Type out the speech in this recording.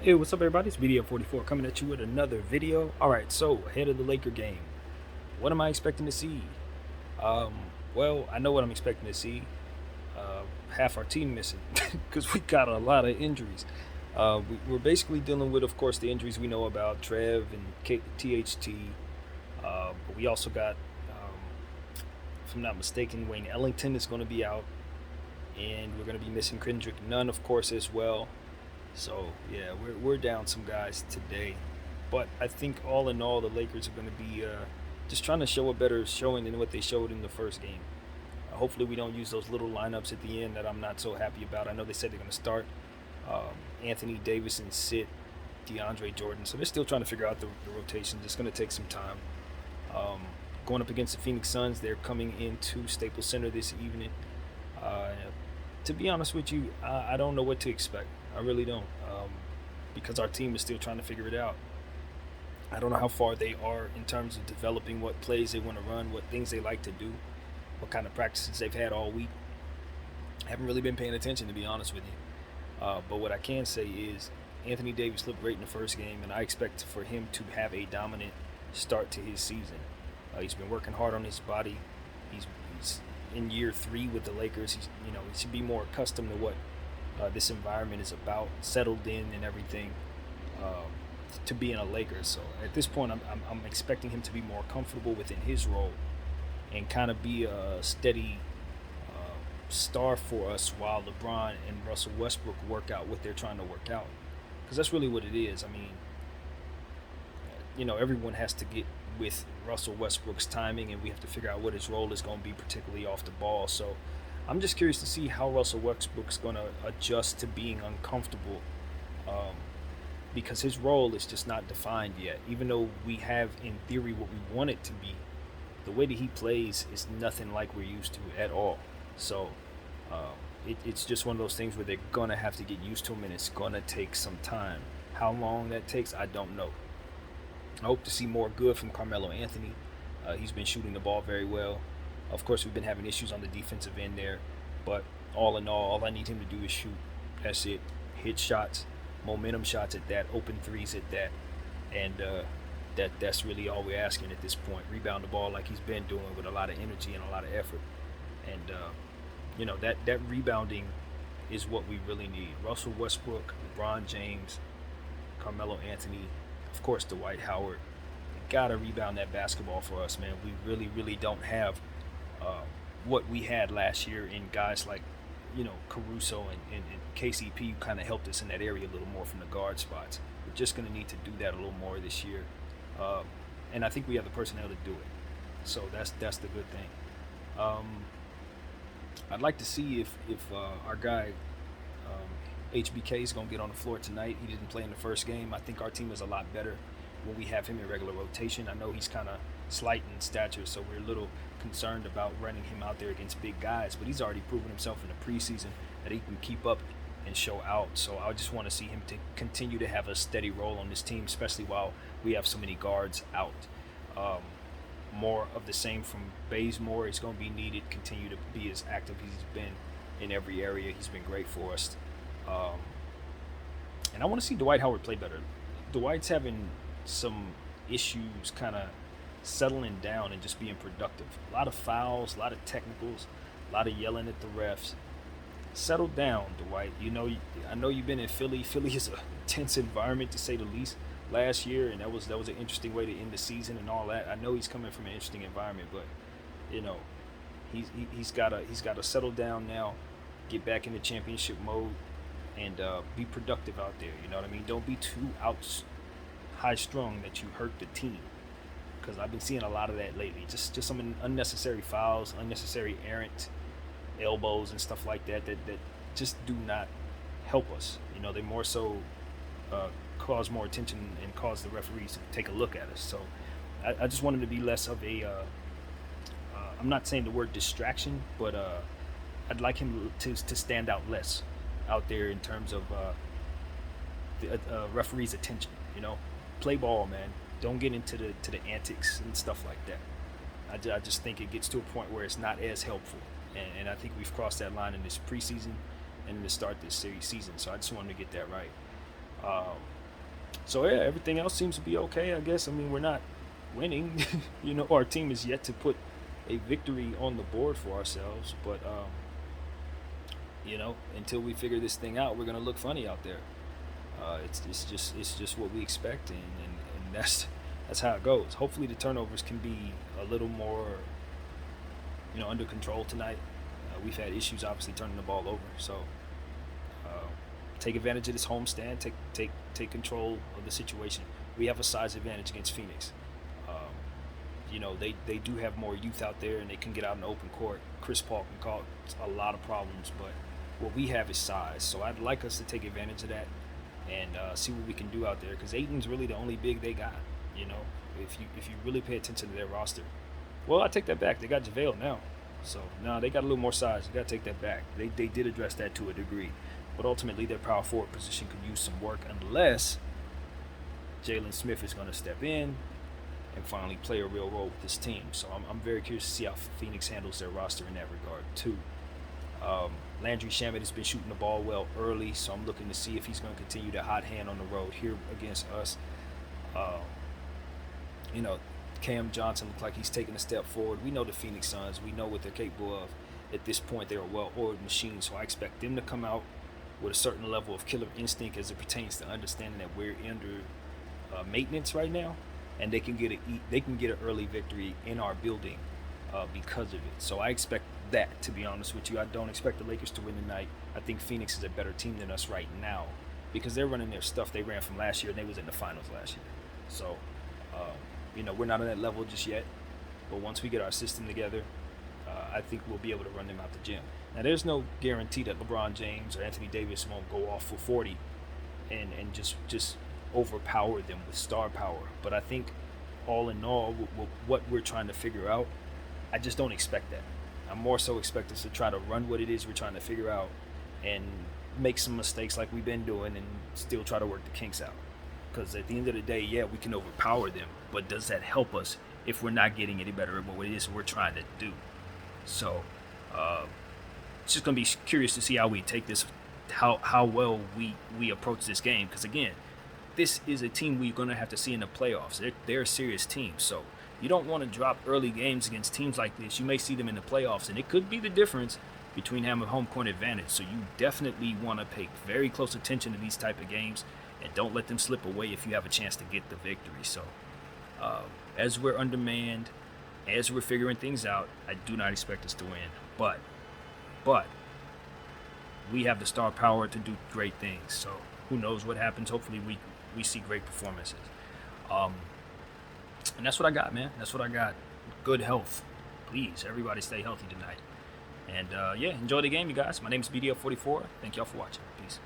Hey, what's up, everybody? It's BDF44 coming at you with another video. All right, so ahead of the Laker game, what am I expecting to see? Well, I know what I'm expecting to see. Half our team missing because we got a lot of injuries. We're basically dealing with, of course, the injuries we know about Trev and THT. But we also got, if I'm not mistaken, Wayne Ellington is going to be out, and we're going to be missing Kendrick Nunn, of course, as well. So yeah, we're down some guys today, but I think all in all, the Lakers are going to be just trying to show a better showing than what they showed in the first game. Hopefully, we don't use those little lineups at the end that I'm not so happy about. I know they said they're going to start Anthony Davis and sit DeAndre Jordan, so they're still trying to figure out the rotations. It's going to take some time. Um, Going up against the Phoenix Suns, they're coming into Staples Center this evening. Uh, to be honest with you, I don't know what to expect. I really don't, because our team is still trying to figure it out. I don't know how far they are in terms of developing what plays they want to run, what things they like to do, what kind of practices they've had all week. I haven't really been paying attention, to be honest with you. But what I can say is Anthony Davis looked great in the first game, and I expect for him to have a dominant start to his season. He's been working hard on his body. He's in year 3 with the Lakers. He should be more accustomed to what this environment is about, settled in and everything, um, to being a Laker. So at this point, I'm expecting him to be more comfortable within his role and kind of be a steady star for us while LeBron and Russell Westbrook work out what they're trying to work out. Because that's really what it is. I mean, everyone has to get with Russell Westbrook's timing, and we have to figure out what his role is going to be, particularly off the ball. So I'm just curious to see how Russell Westbrook's going to adjust to being uncomfortable, um, because his role is just not defined yet. Even though we have, in theory, what we want it to be, the way that he plays is nothing like we're used to at all. So um, it's just one of those things where they're going to have to get used to him, and it's going to take some time. How long that takes, I don't know. I hope to see more good from Carmelo Anthony. He's been shooting the ball very well. Of course, we've been having issues on the defensive end there, but all in all I need him to do is shoot. That's it. Hit shots, momentum shots at that, open threes at that, and that's really all we're asking at this point. Rebound the ball like he's been doing with a lot of energy and a lot of effort, and that rebounding is what we really need. Russell Westbrook, LeBron James, Carmelo Anthony, of course, Dwight Howard. Gotta rebound that basketball for us, man. We really, really don't have uh, what we had last year in guys like, Caruso and KCP, who kind of helped us in that area a little more from the guard spots. We're just gonna need to do that a little more this year, uh, and I think we have the personnel to do it. So that's the good thing. Um, I'd like to see if our guy HBK is going to get on the floor tonight. He didn't play in the first game. I think our team is a lot better when we have him in regular rotation. I know he's kind of slight in stature, so we're a little concerned about running him out there against big guys, but he's already proven himself in the preseason that he can keep up and show out. So I just want to see him to continue to have a steady role on this team, especially while we have so many guards out. Um, More of the same from Bazemore is going to be needed. Continue to be as active as he's been in every area. He's been great for us. Um, and I want to see Dwight Howard play better. Dwight's having some issues kind of settling down and just being productive. A lot of fouls, a lot of technicals, a lot of yelling at the refs. Settle down, Dwight. I know you've been in Philly. Philly is a tense environment, to say the least. Last year, and that was an interesting way to end the season and all that. I know he's coming from an interesting environment, but you know, he's got to settle down now, get back into championship mode, and be productive out there. You know what I mean? Don't be too out high strung that you hurt the team, because I've been seeing a lot of that lately. Just some unnecessary fouls, unnecessary errant elbows and stuff like that just do not help us. They more so uh, cause more attention and cause the referees to take a look at us. So I just want him to be less of a. I'm not saying the word distraction, but I'd like him to stand out less out there in terms of the referees' attention. Play ball, man. Don't get into the antics and stuff like that. I just think it gets to a point where it's not as helpful, and I think we've crossed that line in this preseason and in the start of this series season. So I just wanted to get that right. So yeah, everything else seems to be okay, I guess. I mean, we're not winning. Our team is yet to put a victory on the board for ourselves. But until we figure this thing out, we're gonna look funny out there. It's just what we expect, and that's how it goes. Hopefully, the turnovers can be a little more under control tonight. We've had issues obviously turning the ball over, so uh, take advantage of this homestand. Take control of the situation. We have a size advantage against Phoenix. They do have more youth out there, and they can get out in the open court. Chris Paul can cause a lot of problems, but what we have is size. So I'd like us to take advantage of that and see what we can do out there. Because Aiton's really the only big they got. You know, if you really pay attention to their roster, well, I take that back. They got JaVale now, so now they got a little more size. You got to take that back. They did address that to a degree, but ultimately their power forward position could use some work unless Jalen Smith is going to step in and finally play a real role with this team. So I'm very curious to see how Phoenix handles their roster in that regard too. Landry Shamet has been shooting the ball well early, so I'm looking to see if he's going to continue to hot hand on the road here against us. Um, you know, Cam Johnson looks like he's taking a step forward. We know the Phoenix Suns. We know what they're capable of. At this point, they're a well-oiled machine, so I expect them to come out with a certain level of killer instinct as it pertains to understanding that we're under maintenance right now, and they can get an early victory in our building because of it. So I expect that, to be honest with you. I don't expect the Lakers to win tonight. I think Phoenix is a better team than us right now because they're running their stuff they ran from last year, and they was in the finals last year. So, we're not on that level just yet. But once we get our system together, I think we'll be able to run them out the gym. Now, there's no guarantee that LeBron James or Anthony Davis won't go off for 40 and just overpower them with star power. But I think all in all, what we're trying to figure out, I just don't expect that. I more so expect us to try to run what it is we're trying to figure out and make some mistakes like we've been doing and still try to work the kinks out. Because at the end of the day, yeah, we can overpower them, but does that help us if we're not getting any better at what it is we're trying to do? So it's just going to be curious to see how we take this, how well we approach this game. Because again, this is a team we're going to have to see in the playoffs. They're a serious team, so you don't want to drop early games against teams like this. You may see them in the playoffs, and it could be the difference between having a home court advantage. So you definitely want to pay very close attention to these type of games, and don't let them slip away if you have a chance to get the victory. So as we're undermanned, as we're figuring things out, I do not expect us to win. But we have the star power to do great things. So who knows what happens? Hopefully we see great performances. And that's what I got, man. That's what I got. Good health. Please, everybody stay healthy tonight. And enjoy the game, you guys. My name is BDL44. Thank y'all for watching. Peace.